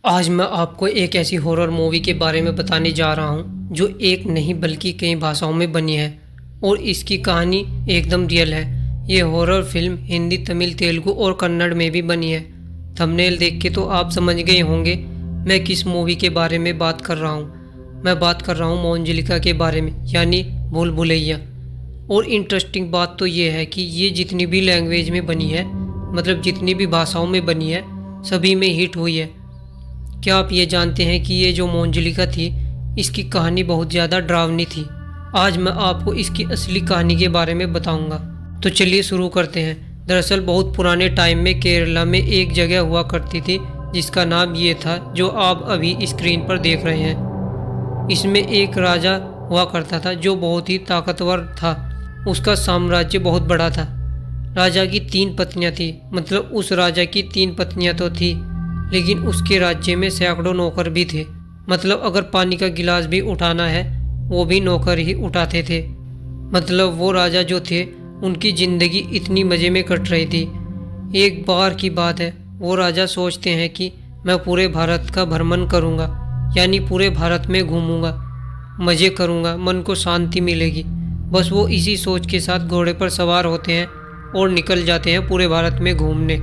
आज मैं आपको एक ऐसी हॉरर मूवी के बारे में बताने जा रहा हूँ जो एक नहीं बल्कि कई भाषाओं में बनी है और इसकी कहानी एकदम रियल है। ये हॉरर फिल्म हिंदी, तमिल, तेलुगु और कन्नड़ में भी बनी है। थंबनेल देख के तो आप समझ गए होंगे मैं किस मूवी के बारे में बात कर रहा हूँ। मैं बात कर रहा हूँ मोंजलिका के बारे में, यानी भूल भुलैया। और इंटरेस्टिंग बात तो ये है कि ये जितनी भी लैंग्वेज में बनी है, मतलब जितनी भी भाषाओं में बनी है, सभी में हिट हुई है। क्या आप ये जानते हैं कि ये जो मोंजलिका थी, इसकी कहानी बहुत ज़्यादा डरावनी थी। आज मैं आपको इसकी असली कहानी के बारे में बताऊंगा। तो चलिए शुरू करते हैं। दरअसल बहुत पुराने टाइम में केरला में एक जगह हुआ करती थी जिसका नाम ये था जो आप अभी स्क्रीन पर देख रहे हैं। इसमें एक राजा हुआ करता था जो बहुत ही ताकतवर था। उसका साम्राज्य बहुत बड़ा था। राजा की 3 पत्नियां थी, मतलब उस राजा की 3 पत्नियां तो थी, लेकिन उसके राज्य में सैकड़ों नौकर भी थे। मतलब अगर पानी का गिलास भी उठाना है वो भी नौकर ही उठाते थे। मतलब वो राजा जो थे उनकी ज़िंदगी इतनी मज़े में कट रही थी। एक बार की बात है, वो राजा सोचते हैं कि मैं पूरे भारत का भ्रमण करूँगा, यानी पूरे भारत में घूमूँगा, मज़े करूँगा, मन को शांति मिलेगी। बस वो इसी सोच के साथ घोड़े पर सवार होते हैं और निकल जाते हैं पूरे भारत में घूमने।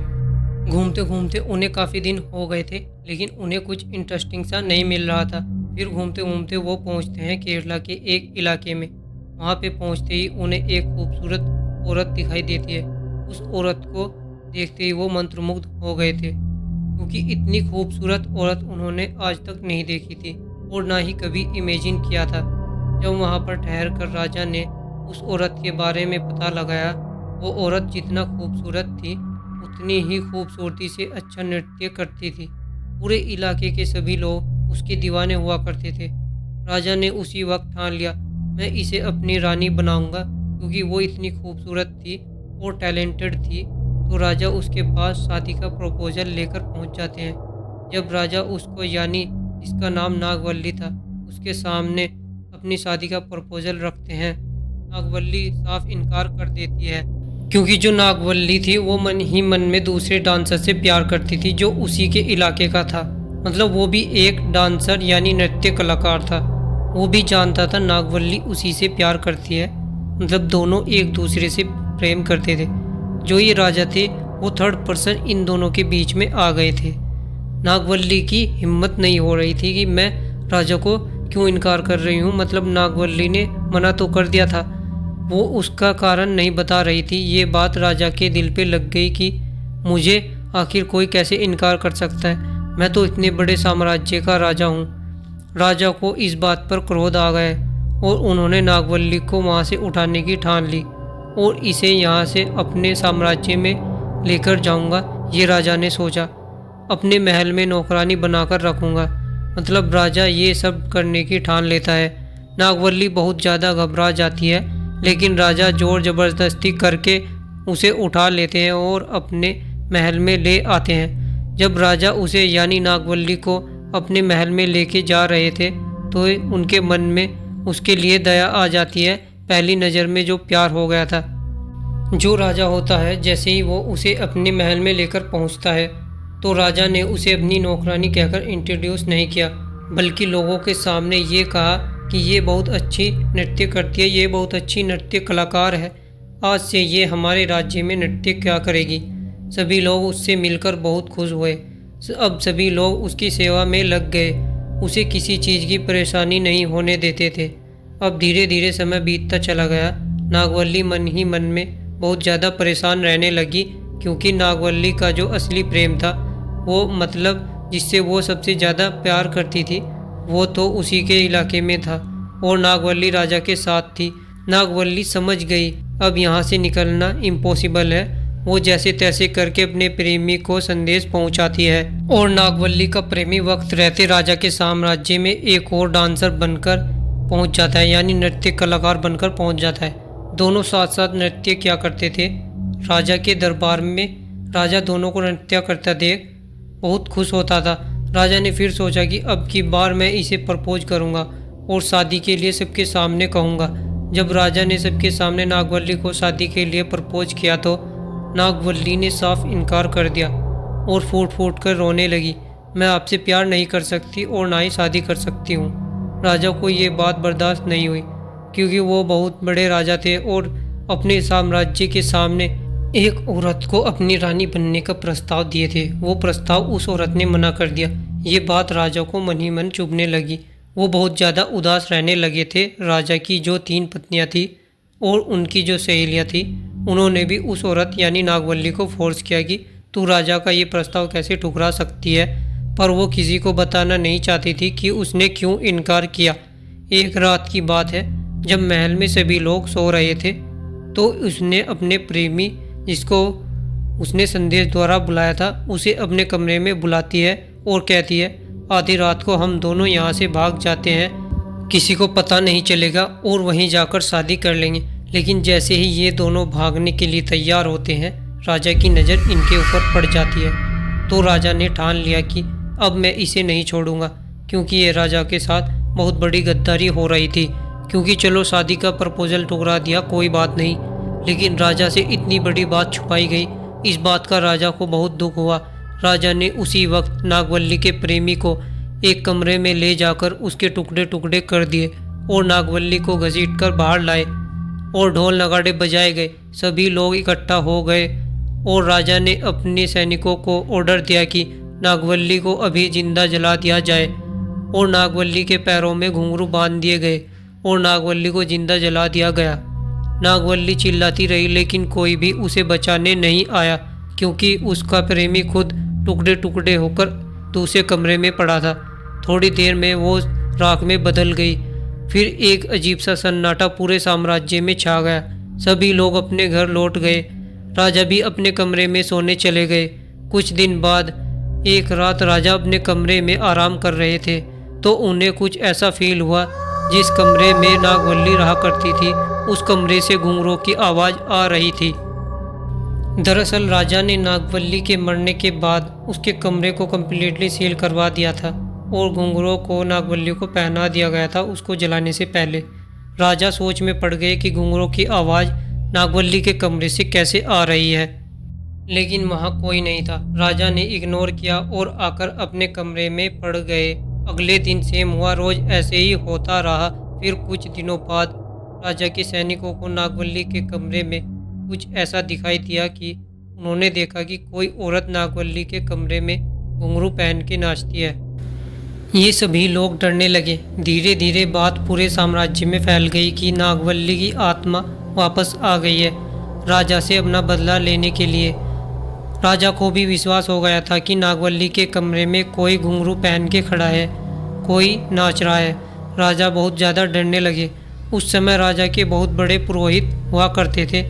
घूमते घूमते उन्हें काफ़ी दिन हो गए थे, लेकिन उन्हें कुछ इंटरेस्टिंग सा नहीं मिल रहा था। फिर घूमते घूमते वो पहुंचते हैं केरला के एक इलाके में। वहां पे पहुंचते ही उन्हें एक खूबसूरत औरत दिखाई देती है। उस औरत को देखते ही वो मंत्रमुग्ध हो गए थे, क्योंकि इतनी खूबसूरत औरत उन्होंने आज तक नहीं देखी थी और ना ही कभी इमेजिन किया था। जब वहाँ पर ठहर कर राजा ने उस औरत के बारे में पता लगाया, वो औरत जितना खूबसूरत थी उतनी ही खूबसूरती से अच्छा नृत्य करती थी। पूरे इलाके के सभी लोग उसके दीवाने हुआ करते थे। राजा ने उसी वक्त ठान लिया, मैं इसे अपनी रानी बनाऊंगा, क्योंकि वो इतनी खूबसूरत थी और टैलेंटेड थी। तो राजा उसके पास शादी का प्रपोजल लेकर पहुंच जाते हैं। जब राजा उसको, यानी जिसका नाम नागवल्ली था, उसके सामने अपनी शादी का प्रपोजल रखते हैं, नागवल्ली साफ इनकार कर देती है, क्योंकि जो नागवल्ली थी वो मन ही मन में दूसरे डांसर से प्यार करती थी जो उसी के इलाके का था। मतलब वो भी एक डांसर यानी नृत्य कलाकार था। वो भी जानता था नागवल्ली उसी से प्यार करती है। मतलब दोनों एक दूसरे से प्रेम करते थे। जो ये राजा थे वो थर्ड पर्सन इन दोनों के बीच में आ गए थे। नागवल्ली की हिम्मत नहीं हो रही थी कि मैं राजा को क्यों इनकार कर रही हूँ। मतलब नागवल्ली ने मना तो कर दिया था, वो उसका कारण नहीं बता रही थी। ये बात राजा के दिल पे लग गई कि मुझे आखिर कोई कैसे इनकार कर सकता है, मैं तो इतने बड़े साम्राज्य का राजा हूँ। राजा को इस बात पर क्रोध आ गया और उन्होंने नागवल्ली को वहाँ से उठाने की ठान ली और इसे यहाँ से अपने साम्राज्य में लेकर जाऊँगा। ये राजा ने सोचा, अपने महल में नौकरानी बनाकर रखूँगा। मतलब राजा ये सब करने की ठान लेता है। नागवल्ली बहुत ज़्यादा घबरा जाती है, लेकिन राजा जोर ज़बरदस्ती करके उसे उठा लेते हैं और अपने महल में ले आते हैं। जब राजा उसे, यानी नागवल्ली को, अपने महल में लेके जा रहे थे तो उनके मन में उसके लिए दया आ जाती है। पहली नज़र में जो प्यार हो गया था। जो राजा होता है, जैसे ही वो उसे अपने महल में लेकर पहुंचता है तो राजा ने उसे अपनी नौकरानी कहकर इंट्रोड्यूस नहीं किया, बल्कि लोगों के सामने ये कहा कि ये बहुत अच्छी नृत्य करती है, ये बहुत अच्छी नृत्य कलाकार है, आज से ये हमारे राज्य में नृत्य क्या करेगी। सभी लोग उससे मिलकर बहुत खुश हुए। अब सभी लोग उसकी सेवा में लग गए, उसे किसी चीज़ की परेशानी नहीं होने देते थे। अब धीरे धीरे समय बीतता चला गया। नागवल्ली मन ही मन में बहुत ज़्यादा परेशान रहने लगी, क्योंकि नागवल्ली का जो असली प्रेम था, वो मतलब जिससे वो सबसे ज़्यादा प्यार करती थी, वो तो उसी के इलाके में था और नागवल्ली राजा के साथ थी। नागवल्ली समझ गई अब यहाँ से निकलना इम्पॉसिबल है। वो जैसे तैसे करके अपने प्रेमी को संदेश पहुँचाती है और नागवल्ली का प्रेमी वक्त रहते राजा के साम्राज्य में एक और डांसर बनकर पहुँच जाता है, यानी नृत्य कलाकार बनकर पहुँच जाता है। दोनों साथ साथ नृत्य किया करते थे। राजा के दरबार में राजा दोनों को नृत्य करता देख बहुत खुश होता था। राजा ने फिर सोचा कि अब की बार मैं इसे प्रपोज करूंगा और शादी के लिए सबके सामने कहूंगा। जब राजा ने सबके सामने नागवल्ली को शादी के लिए प्रपोज किया तो नागवल्ली ने साफ इनकार कर दिया और फूट फूट कर रोने लगी। मैं आपसे प्यार नहीं कर सकती और ना ही शादी कर सकती हूँ। राजा को ये बात बर्दाश्त नहीं हुई, क्योंकि वो बहुत बड़े राजा थे और अपने साम्राज्य के सामने एक औरत को अपनी रानी बनने का प्रस्ताव दिए थे। वो प्रस्ताव उस औरत ने मना कर दिया। ये बात राजा को मन ही मन चुभने लगी। वो बहुत ज़्यादा उदास रहने लगे थे। राजा की जो 3 पत्नियां थी और उनकी जो सहेलियां थी, उन्होंने भी उस औरत यानी नागवल्ली को फोर्स किया कि तू राजा का ये प्रस्ताव कैसे ठुकरा सकती है, पर वो किसी को बताना नहीं चाहती थी कि उसने क्यों इनकार किया। एक रात की बात है, जब महल में सभी लोग सो रहे थे, तो उसने अपने प्रेमी, जिसको उसने संदेश द्वारा बुलाया था, उसे अपने कमरे में बुलाती है और कहती है, आधी रात को हम दोनों यहाँ से भाग जाते हैं, किसी को पता नहीं चलेगा और वहीं जाकर शादी कर लेंगे। लेकिन जैसे ही ये दोनों भागने के लिए तैयार होते हैं, राजा की नज़र इनके ऊपर पड़ जाती है। तो राजा ने ठान लिया कि अब मैं इसे नहीं छोड़ूंगा, क्योंकि ये राजा के साथ बहुत बड़ी गद्दारी हो रही थी। क्योंकि चलो शादी का प्रपोजल ठुकरा दिया, कोई बात नहीं, लेकिन राजा से इतनी बड़ी बात छुपाई गई। इस बात का राजा को बहुत दुख हुआ। राजा ने उसी वक्त नागवल्ली के प्रेमी को एक कमरे में ले जाकर उसके टुकड़े टुकड़े कर दिए और नागवल्ली को घसीटकर बाहर लाए और ढोल नगाड़े बजाए गए। सभी लोग इकट्ठा हो गए और राजा ने अपने सैनिकों को ऑर्डर दिया कि नागवल्ली को अभी जिंदा जला दिया जाए। और नागवल्ली के पैरों में घुंघरू बांध दिए गए और नागवल्ली को जिंदा जला दिया गया। नागवल्ली चिल्लाती रही, लेकिन कोई भी उसे बचाने नहीं आया, क्योंकि उसका प्रेमी खुद टुकड़े टुकड़े होकर दूसरे कमरे में पड़ा था। थोड़ी देर में वो राख में बदल गई। फिर एक अजीब सा सन्नाटा पूरे साम्राज्य में छा गया। सभी लोग अपने घर लौट गए। राजा भी अपने कमरे में सोने चले गए। कुछ दिन बाद एक रात राजा अपने कमरे में आराम कर रहे थे, तो उन्हें कुछ ऐसा फील हुआ, जिस कमरे में नागवल्ली रहा करती थी, उस कमरे से घुंघरूओं की आवाज़ आ रही थी। दरअसल राजा ने नागवल्ली के मरने के बाद उसके कमरे को कम्प्लीटली सील करवा दिया था और घुंघरूओं को नागवल्ली को पहना दिया गया था उसको जलाने से पहले। राजा सोच में पड़ गए कि घुंघरूओं की आवाज़ नागवल्ली के कमरे से कैसे आ रही है, लेकिन वहाँ कोई नहीं था। राजा ने इग्नोर किया और आकर अपने कमरे में पड़ गए। अगले दिन सेम हुआ, रोज़ ऐसे ही होता रहा। फिर कुछ दिनों बाद राजा के सैनिकों को नागवल्ली के कमरे में कुछ ऐसा दिखाई दिया कि उन्होंने देखा कि कोई औरत नागवल्ली के कमरे में घुंघरू पहन के नाचती है। ये सभी लोग डरने लगे। धीरे धीरे बात पूरे साम्राज्य में फैल गई कि नागवल्ली की आत्मा वापस आ गई है राजा से अपना बदला लेने के लिए। राजा को भी विश्वास हो गया था कि नागवल्ली के कमरे में कोई घुंघरू पहन के खड़ा है, कोई नाच रहा है। राजा बहुत ज़्यादा डरने लगे। उस समय राजा के बहुत बड़े पुरोहित हुआ करते थे,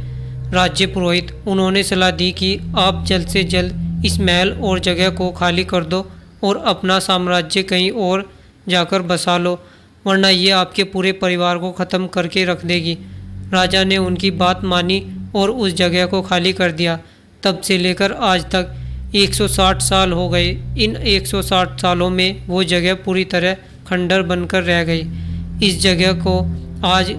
राज्य पुरोहित। उन्होंने सलाह दी कि आप जल्द से जल्द इस महल और जगह को खाली कर दो और अपना साम्राज्य कहीं और जाकर बसा लो, वरना ये आपके पूरे परिवार को ख़त्म करके रख देगी। राजा ने उनकी बात मानी और उस जगह को खाली कर दिया। तब से लेकर आज तक 160 साल हो गए। इन 160 सालों में वो जगह पूरी तरह खंडर बनकर रह गई। इस जगह को आज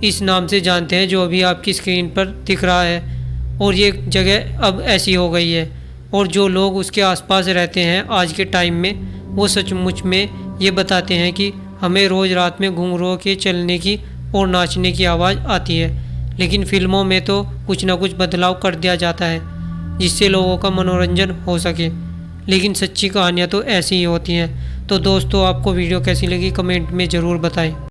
इस नाम से जानते हैं जो अभी आपकी स्क्रीन पर दिख रहा है, और ये जगह अब ऐसी हो गई है। और जो लोग उसके आसपास रहते हैं आज के टाइम में, वो सचमुच में ये बताते हैं कि हमें रोज़ रात में घुंघरूओं के चलने की और नाचने की आवाज़ आती है। लेकिन फिल्मों में तो कुछ ना कुछ बदलाव कर दिया जाता है जिससे लोगों का मनोरंजन हो सके, लेकिन सच्ची कहानियाँ तो ऐसी ही होती हैं। तो दोस्तों, आपको वीडियो कैसी लगी कमेंट में ज़रूर बताएं।